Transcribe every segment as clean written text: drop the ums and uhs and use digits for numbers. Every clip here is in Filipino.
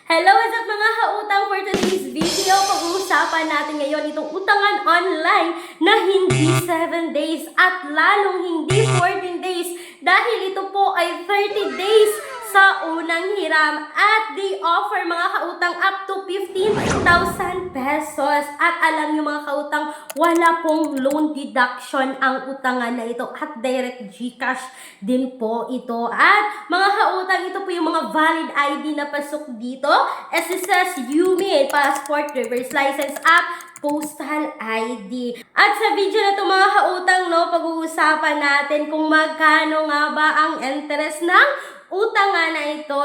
Hello, what's up mga kautang? For today's video, pag-uusapan natin ngayon itong utangan online na hindi 7 days at lalong hindi 14 days dahil ito po ay 30 days sa unang hiram at they offer mga kautang up to 15,000 pesos. At alam nyo mga kautang, wala pong loan deduction ang utangan na ito at direct GCash din po ito. At mga kautang, ito po yung mga valid ID na pasok dito. SSS, UMID, passport, driver's license at postal ID. At sa video na ito mga kautang, pag-uusapan natin kung magkano nga ba ang interest ng utangan na ito.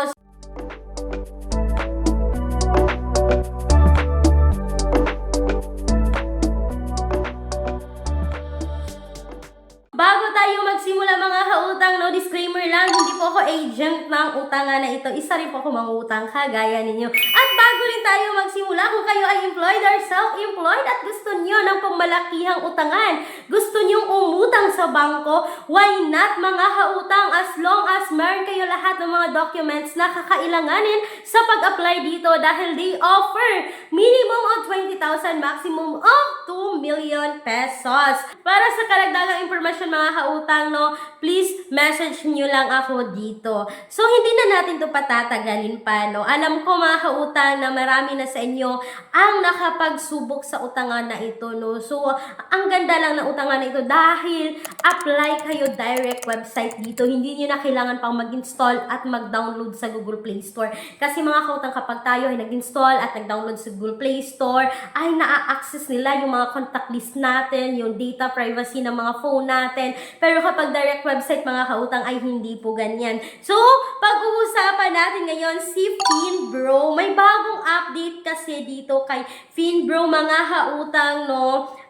Bago tayo magsimula mga kautang, disclaimer lang, hindi po ako agent ng utangan na ito. Isa rin po ako mangutang kagaya ninyo. At bago rin tayo magsimula, kung kayo ay employed or self-employed at gusto nyo ng pamalakihang utangan, gusto nyo umutang sa bangko, why not mga kautang, as long as meron kayo lahat ng mga documents na kakailanganin sa pag-apply dito dahil they offer minimum of 20,000, maximum of 2 million pesos. Para sa karagdagang impormasyon mga kautang, please message nyo lang ako dito. So, hindi na natin to patatagalin pa, Alam ko mga kautang na marami na sa inyo ang nakapagsubok sa utangan na ito, So, ang ganda lang ng utangan na ito dahil apply kayo direct website dito. Hindi nyo na kailangan pang mag-install at mag-download sa Google Play Store. Kasi mga kautang, kapag tayo ay nag-install at nag-download sa Google Play Store, ay naa-access nila yung mga contact list natin, yung data privacy ng mga phone natin. Pero kapag direct website mga kautang ay hindi po ganyan. So, pag-uusapan natin ngayon si Finbro. May bagong update kasi dito kay Finbro mga kautang,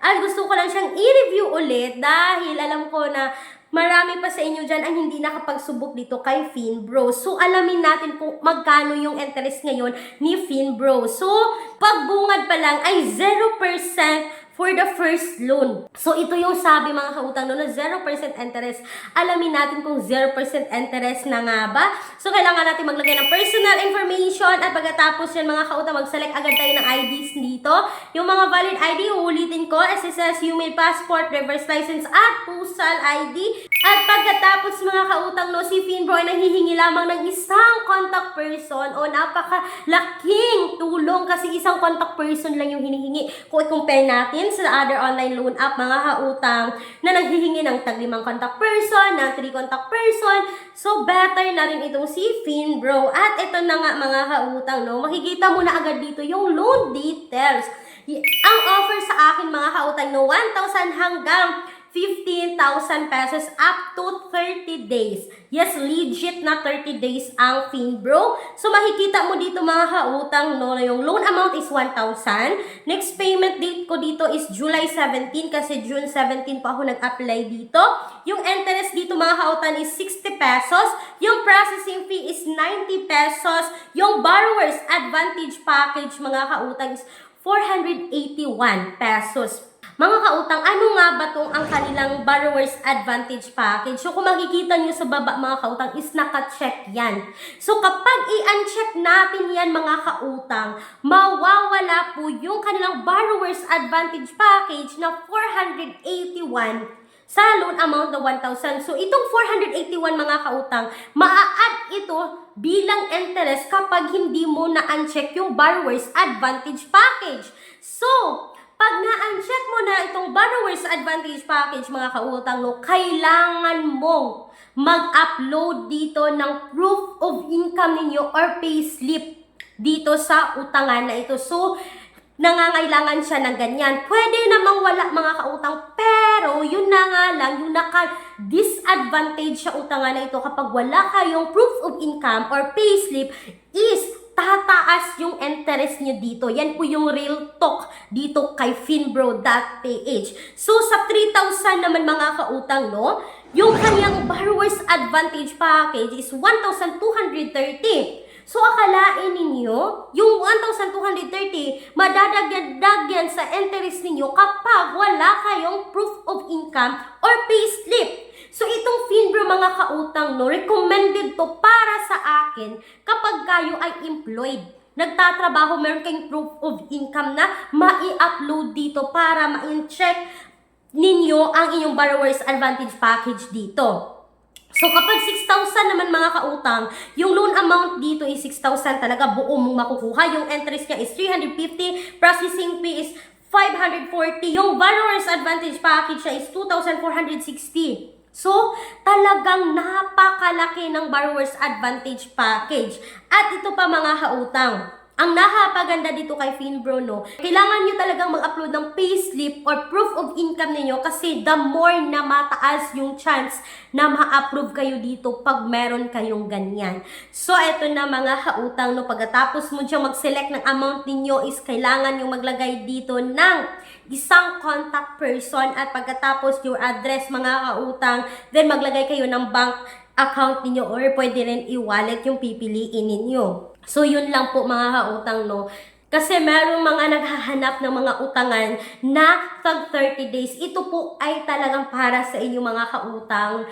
At gusto ko lang siyang i-review ulit dahil alam ko na marami pa sa inyo dyan ang hindi nakapagsubok dito kay Finbro. So, alamin natin kung magkano yung interest ngayon ni Finbro. So, pagbungad pa lang ay 0% for the first loan. So, ito yung sabi mga kautang na 0% interest. Alamin natin kung 0% interest na nga ba. So, kailangan natin maglagay ng personal information at pagkatapos yan mga kautang, mag-select agad tayo ng IDs dito. Yung mga valid ID, uulitin ko, SSS, UMID, passport, driver's license at postal ID. At pagkatapos mga kautang, si Finbro ay nanghihingi lamang ng isang contact person o napakalaking tulong kasi isang contact person lang yung hinihingi. Kung i-compare natin sa other online loan app mga kautang na naghihingi ng tag 5 contact person, ng 3 contact person. So, better na rin itong si Finbro. At ito na nga mga kautang, makikita mo na agad dito yung loan details. Ang offer sa akin mga kautang, 1,000 hanggang 15,000 pesos up to 30 days. Yes, legit na 30 days ang Finbro. So, makikita mo dito mga kautang, yung loan amount is 1,000. Next payment date ko dito is July 17 kasi June 17 pa ako nag-apply dito. Yung interest dito mga kautang is 60 pesos. Yung processing fee is 90 pesos. Yung borrower's advantage package mga kautang is 481 pesos. Mga kautang, ano nga ba itong ang kanilang borrower's advantage package? So, kung makikita nyo sa baba mga kautang is naka-check yan. So, kapag i-uncheck natin yan mga kautang, mawawala po yung kanilang borrower's advantage package na 481 sa loan amount na 1,000. So, itong 481 mga kautang, maa-add ito bilang interest kapag hindi mo na-uncheck yung borrower's advantage package. So, pag na-uncheck mo na itong borrower's advantage package mga kautang, kailangan mong mag-upload dito ng proof of income ninyo or payslip dito sa utangan na ito. So, nangangailangan siya ng ganyan. Pwede namang wala mga kautang, pero yun na nga lang, yung naka-disadvantage sa utangan na ito kapag wala kayong proof of income or payslip is tataas yung interest nyo dito. Yan po yung real talk dito kay finbro.ph. So, sa 3,000 naman mga kautang, yung kanyang borrower's advantage package is 1,230. So, akalain ninyo, yung 1,230, madadagdag yan sa interest ninyo kapag wala kayong proof of income or payslip. So, itong Finbro mga kautang, recommended to para sa akin kapag kayo ay employed. nagtatrabaho, meron kayong proof of income na mai-upload dito para ma-check ninyo ang inyong borrower's advantage package dito. So, kapag 6,000 naman mga kautang, yung loan amount dito is 6,000 talaga buo mong makukuha. Yung interest niya is 350, processing fee is 540. Yung borrower's advantage package niya is 2,460. So, talagang napakalaki ng borrower's advantage package. At ito pa mga kautang, ang nakapaganda dito kay Finbro, no, kailangan nyo talagang mag-upload ng payslip or proof of income ninyo kasi the more na mataas yung chance na ma-approve kayo dito pag meron kayong ganyan. So, eto na mga kautang, no, pagkatapos mo dyan mag-select ng amount ninyo is kailangan nyo maglagay dito ng isang contact person at pagkatapos your address mga kautang, then maglagay kayo ng bank account ninyo or pwede rin i-wallet yung pipiliin ninyo. So, yun lang po mga kautang, no? Kasi merong mga naghahanap ng mga utangan na tag 30 days. Ito po ay talagang para sa inyo mga kautang.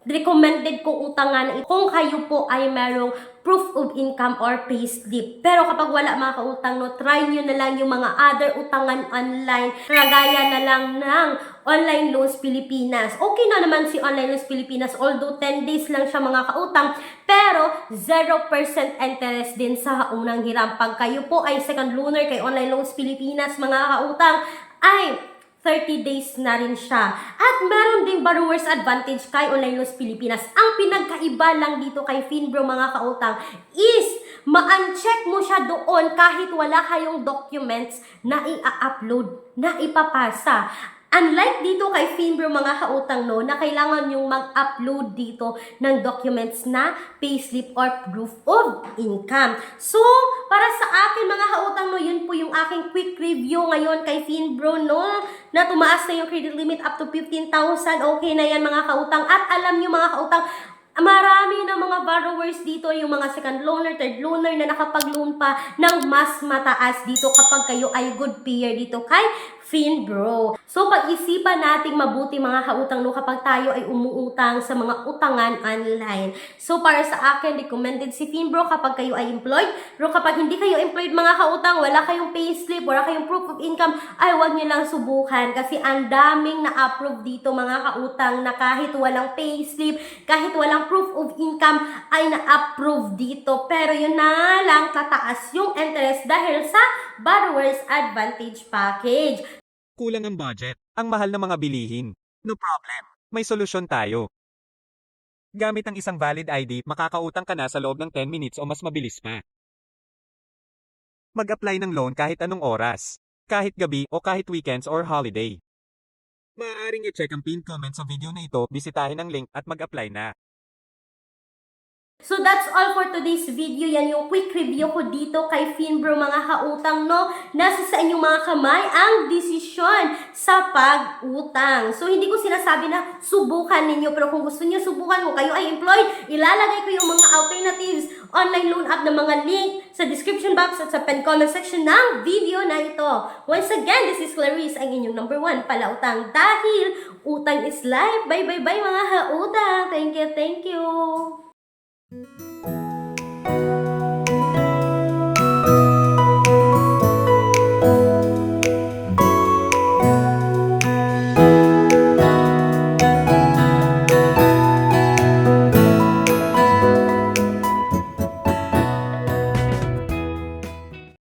Recommended kong utangan kung kayo po ay merong proof of income or payslip. Pero kapag wala mga kautang, no, try nyo na lang yung mga other utangan online. Kagaya na lang ng Online Loans Pilipinas. Okay na naman si Online Loans Pilipinas, although 10 days lang siya mga kautang, pero 0% interest din sa unang hiram. Pag kayo po ay second loaner kay Online Loans Pilipinas mga kautang, ay 30 days na rin siya. At meron ding borrower's advantage kay Online Loans Pilipinas. Ang pinagkaiba lang dito kay Finbro mga kautang is ma-uncheck mo siya doon kahit wala kayong documents na i-upload, na ipapasa. Unlike dito kay Finbro mga kautang, no, na kailangan yung mag-upload dito ng documents na payslip or proof of income. So, para sa akin mga kautang, no, yun po yung aking quick review ngayon kay Finbro, no, na tumaas na yung credit limit up to 15,000. Okay na yan mga kautang. At alam nyo mga kautang, marami na mga borrowers dito, yung mga second loaner, third loaner na nakapag-loan pa ng mas mataas dito kapag kayo ay good payer dito kay Finbro. So, pag-isipan nating mabuti mga kautang, no, kapag tayo ay umuutang sa mga utangan online. So, para sa akin, recommended si Finbro kapag kayo ay employed. Pero kapag hindi kayo employed mga kautang, wala kayong payslip, wala kayong proof of income, ay huwag nyo lang subukan. Kasi ang daming na-approve dito mga kautang na kahit walang payslip, kahit walang proof of income, ay na-approve dito. Pero yun na lang, tataas yung interest dahil sa borrower's advantage package. Kulang ang budget. Ang mahal ng mga bilihin. No problem. May solusyon tayo. Gamit ang isang valid ID, makakautang ka na sa loob ng 10 minutes o mas mabilis pa. Mag-apply ng loan kahit anong oras. Kahit gabi o kahit weekends or holiday. Maaaring i-check ang pinned comment sa video na ito, bisitahin ang link at mag-apply na. So that's all for today's video. Yan yung quick review ko dito kay Finbro mga kautang, no. Nasa sa inyong mga kamay ang desisyon sa pag-utang. So hindi ko sinasabi na subukan ninyo, pero kung gusto niyo subukan, kung kayo ay employed, ilalagay ko yung mga alternatives online loan app na mga link sa description box at sa pen comment section ng video na ito. Once again, this is Clarice, ang inyong number 1 palautang dahil utang is life. Bye bye bye mga kautang. Thank you, thank you.